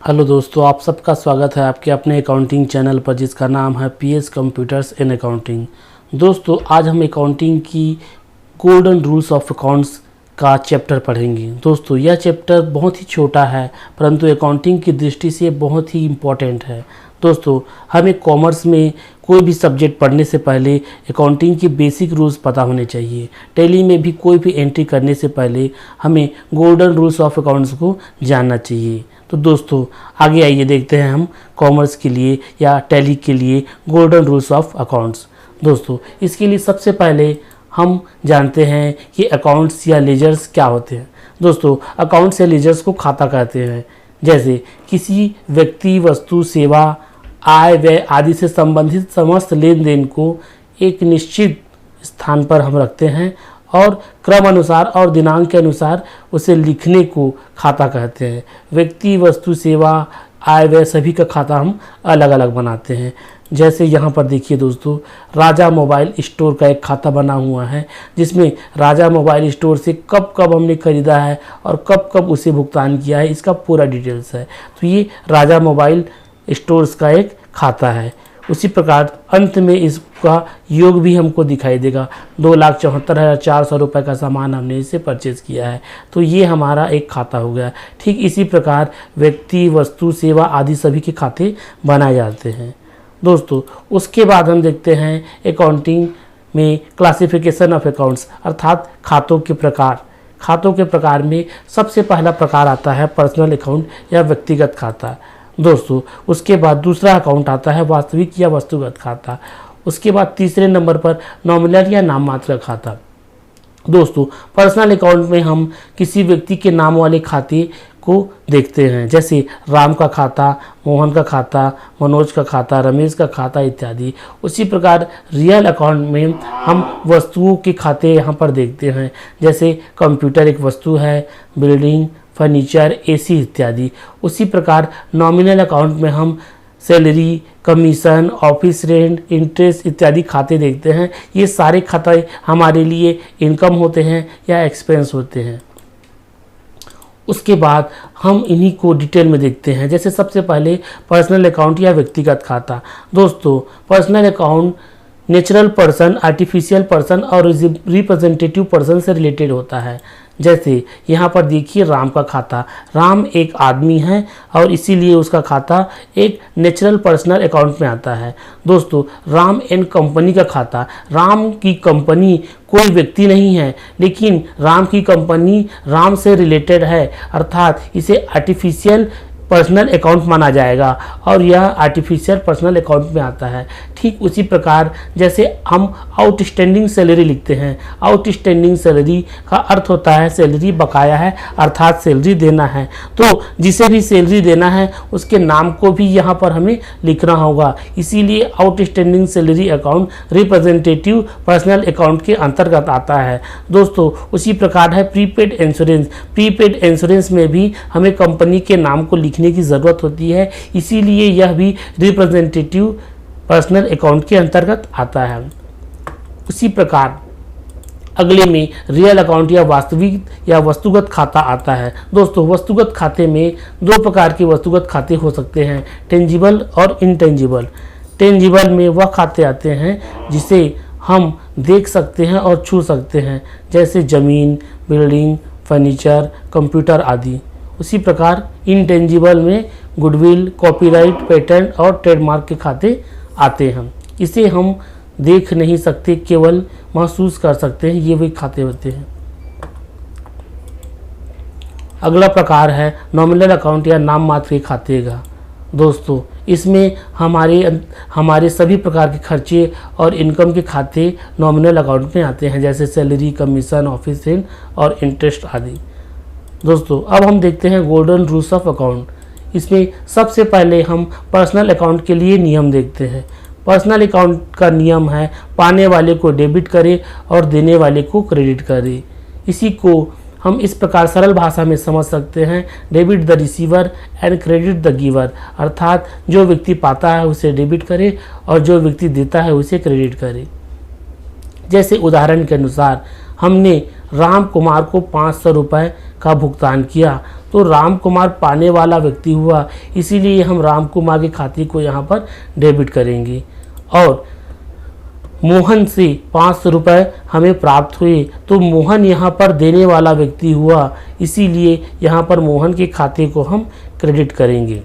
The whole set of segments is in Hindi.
हेलो दोस्तों, आप सबका स्वागत है आपके अपने अकाउंटिंग चैनल पर जिसका नाम है पीएस कंप्यूटर्स इन अकाउंटिंग। दोस्तों, आज हम अकाउंटिंग की गोल्डन रूल्स ऑफ अकाउंट्स का चैप्टर पढ़ेंगे। दोस्तों, यह चैप्टर बहुत ही छोटा है परंतु अकाउंटिंग की दृष्टि से बहुत ही इम्पोर्टेंट है। दोस्तों, हमें कॉमर्स में कोई भी सब्जेक्ट पढ़ने से पहले अकाउंटिंग के बेसिक रूल्स पता होने चाहिए। टैली में भी कोई भी एंट्री करने से पहले हमें गोल्डन रूल्स ऑफ अकाउंट्स को जानना चाहिए। तो दोस्तों, आगे आइए देखते हैं हम कॉमर्स के लिए या टैली के लिए गोल्डन रूल्स ऑफ अकाउंट्स। दोस्तों, इसके लिए सबसे पहले हम जानते हैं कि अकाउंट्स या लेजर्स क्या होते हैं। दोस्तों, अकाउंट्स या लेजर्स को खाता कहते हैं। जैसे किसी व्यक्ति, वस्तु, सेवा, आय, व्यय आदि से संबंधित समस्त लेन देन को एक निश्चित स्थान पर हम रखते हैं और क्रम अनुसार और दिनांक के अनुसार उसे लिखने को खाता कहते हैं। व्यक्ति, वस्तु, सेवा, आय, व्यय सभी का खाता हम अलग अलग बनाते हैं। जैसे यहाँ पर देखिए दोस्तों, राजा मोबाइल स्टोर का एक खाता बना हुआ है जिसमें राजा मोबाइल स्टोर से कब कब हमने खरीदा है और कब कब उसे भुगतान किया है इसका पूरा डिटेल्स है। तो ये राजा मोबाइल स्टोर्स का एक खाता है। उसी प्रकार अंत में इसका योग भी हमको दिखाई देगा। 2,74,400 रुपये का सामान हमने इसे परचेज़ किया है, तो ये हमारा एक खाता हो गया। ठीक इसी प्रकार व्यक्ति, वस्तु, सेवा आदि सभी के खाते बनाए जाते हैं। दोस्तों, उसके बाद हम देखते हैं अकाउंटिंग में क्लासिफिकेशन ऑफ अकाउंट्स अर्थात खातों के प्रकार। खातों के प्रकार में सबसे पहला प्रकार आता है पर्सनल अकाउंट या व्यक्तिगत खाता। दोस्तों, उसके बाद दूसरा अकाउंट आता है वास्तविक या वस्तुगत खाता। उसके बाद तीसरे नंबर पर नॉमिनल या नाम मात्र खाता। दोस्तों, पर्सनल अकाउंट में हम किसी व्यक्ति के नाम वाले खाते को देखते हैं, जैसे राम का खाता, मोहन का खाता, मनोज का खाता, रमेश का खाता इत्यादि। उसी प्रकार रियल अकाउंट में हम वस्तुओं के खाते यहाँ पर देखते हैं, जैसे कंप्यूटर एक वस्तु है, बिल्डिंग, फर्नीचर, एसी इत्यादि। उसी प्रकार नॉमिनल अकाउंट में हम salary, commission, office rent, interest इत्यादि खाते देखते हैं। ये सारे खाते हमारे लिए इनकम होते हैं या एक्सपेंस होते हैं। उसके बाद हम इन्हीं को डिटेल में देखते हैं। जैसे सबसे पहले पर्सनल अकाउंट या व्यक्तिगत खाता। दोस्तों, personal account natural person, artificial person और रिप्रेजेंटेटिव पर्सन से रिलेटेड होता है। जैसे यहाँ पर देखिए राम का खाता, राम एक आदमी है और इसीलिए उसका खाता एक नेचुरल पर्सनल अकाउंट में आता है। दोस्तों, राम एंड कंपनी का खाता, राम की कंपनी कोई व्यक्ति नहीं है लेकिन राम की कंपनी राम से रिलेटेड है अर्थात इसे आर्टिफिशियल पर्सनल अकाउंट माना जाएगा और यह आर्टिफिशियल पर्सनल अकाउंट में आता है। ठीक उसी प्रकार जैसे हम आउटस्टैंडिंग सैलरी लिखते हैं, आउटस्टैंडिंग सैलरी का अर्थ होता है सैलरी बकाया है अर्थात सैलरी देना है। तो जिसे भी सैलरी देना है उसके नाम को भी यहाँ पर हमें लिखना होगा, इसीलिए outstanding salary account representative personal account के अंतर्गत आता है। दोस्तों, उसी प्रकार है प्रीपेड इंश्योरेंस। प्रीपेड इंश्योरेंस में भी हमें कंपनी के नाम को लिखने की ज़रूरत होती है, इसीलिए यह भी रिप्रेजेंटेटिव पर्सनल अकाउंट के अंतर्गत आता है। उसी प्रकार अगले में रियल अकाउंट या वास्तविक या वस्तुगत खाता आता है। दोस्तों, वस्तुगत खाते में दो प्रकार के वस्तुगत खाते हो सकते हैं, टेंजिबल और इनटेंजिबल। टेंजिबल में वह खाते आते हैं जिसे हम देख सकते हैं और छू सकते हैं, जैसे ज़मीन, बिल्डिंग, फर्नीचर, कंप्यूटर आदि। उसी प्रकार इनटेंजिबल में गुडविल, कॉपीराइट, पेटेंट और ट्रेडमार्क के खाते आते हैं। इसे हम देख नहीं सकते, केवल महसूस कर सकते हैं, ये वही खाते होते हैं। अगला प्रकार है नॉमिनल अकाउंट या नाम मात्र के खाते का। दोस्तों, इसमें हमारे सभी प्रकार के खर्चे और इनकम के खाते नॉमिनल अकाउंट में आते हैं, जैसे सैलरी, कमीशन, ऑफिस रेंट और इंटरेस्ट आदि। दोस्तों, अब हम देखते हैं गोल्डन रूल्स ऑफ अकाउंट। इसमें सबसे पहले हम पर्सनल अकाउंट के लिए नियम देखते हैं। पर्सनल अकाउंट का नियम है पाने वाले को डेबिट करे और देने वाले को क्रेडिट करे। इसी को हम इस प्रकार सरल भाषा में समझ सकते हैं, debit the receiver and credit the giver, अर्थात जो व्यक्ति पाता है उसे डेबिट करे और जो व्यक्ति देता है उसे क्रेडिट करे। जैसे उदाहरण के अनुसार हमने राम कुमार को 500 रुपये का भुगतान किया, तो तो राम कुमार पाने वाला व्यक्ति हुआ, इसीलिए हम राम कुमार के खाते को यहाँ पर डेबिट करेंगे। और मोहन से 500 रुपये हमें प्राप्त हुए, तो मोहन यहाँ पर देने वाला व्यक्ति हुआ, इसीलिए यहाँ पर मोहन के खाते को हम क्रेडिट करेंगे।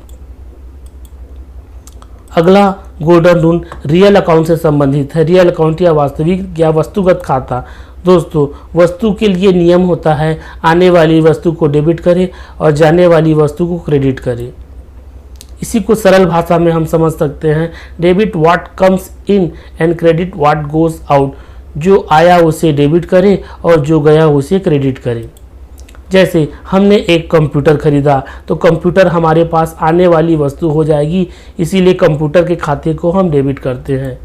अगला गोल्डन रूल रियल अकाउंट से संबंधित है। रियल अकाउंट या वास्तविक या वस्तुगत खाता। दोस्तों, वस्तु के लिए नियम होता है आने वाली वस्तु को डेबिट करें और जाने वाली वस्तु को क्रेडिट करें। इसी को सरल भाषा में हम समझ सकते हैं, debit what comes in and credit what goes out. जो आया उसे डेबिट करें और जो गया उसे क्रेडिट करें। जैसे हमने एक कंप्यूटर खरीदा तो कंप्यूटर हमारे पास आने वाली वस्तु हो जाएगी, इसीलिए कंप्यूटर के खाते को हम डेबिट करते हैं।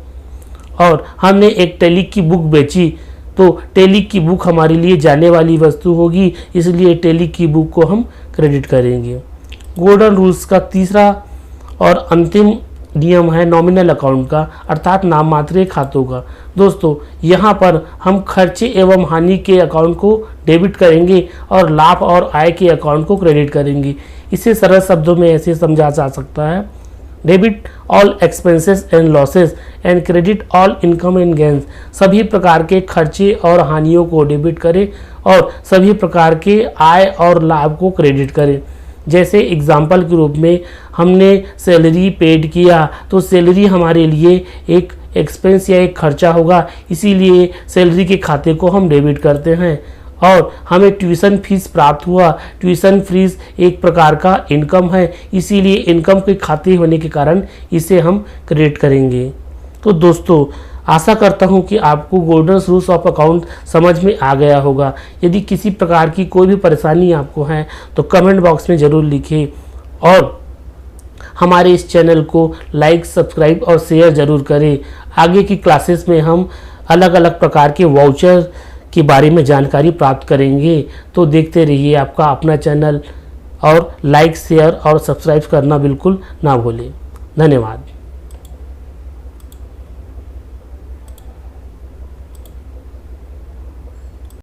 और हमने एक टेली की बुक बेची तो टेली की बुक हमारे लिए जाने वाली वस्तु होगी, इसलिए टेली की बुक को हम क्रेडिट करेंगे। गोल्डन रूल्स का तीसरा और अंतिम नियम है नॉमिनल अकाउंट का, अर्थात नाम मात्र खातों का। दोस्तों, यहाँ पर हम खर्चे एवं हानि के अकाउंट को डेबिट करेंगे और लाभ और आय के अकाउंट को क्रेडिट करेंगे। इसे सरल शब्दों में ऐसे समझा जा सकता है, debit all expenses and losses and credit all income and gains. सभी प्रकार के खर्चे और हानियों को डेबिट करें और सभी प्रकार के आय और लाभ को क्रेडिट करें। जैसे एग्जाम्पल के रूप में हमने सैलरी पेड किया तो सैलरी हमारे लिए एक एक्सपेंस या एक खर्चा होगा, इसीलिए सैलरी के खाते को हम डेबिट करते हैं। और हमें ट्यूशन फीस प्राप्त हुआ, ट्यूशन फीस एक प्रकार का इनकम है, इसीलिए इनकम के खाते होने के कारण इसे हम क्रेडिट करेंगे। तो दोस्तों, आशा करता हूं कि आपको गोल्डन रूल्स ऑफ अकाउंट समझ में आ गया होगा। यदि किसी प्रकार की कोई भी परेशानी आपको है तो कमेंट बॉक्स में ज़रूर लिखें और हमारे इस चैनल को लाइक, सब्सक्राइब और शेयर ज़रूर करें। आगे की क्लासेस में हम अलग अलग प्रकार के वाउचर के बारे में जानकारी प्राप्त करेंगे। तो देखते रहिए आपका अपना चैनल और लाइक, शेयर और सब्सक्राइब करना बिल्कुल ना भूलें। धन्यवाद।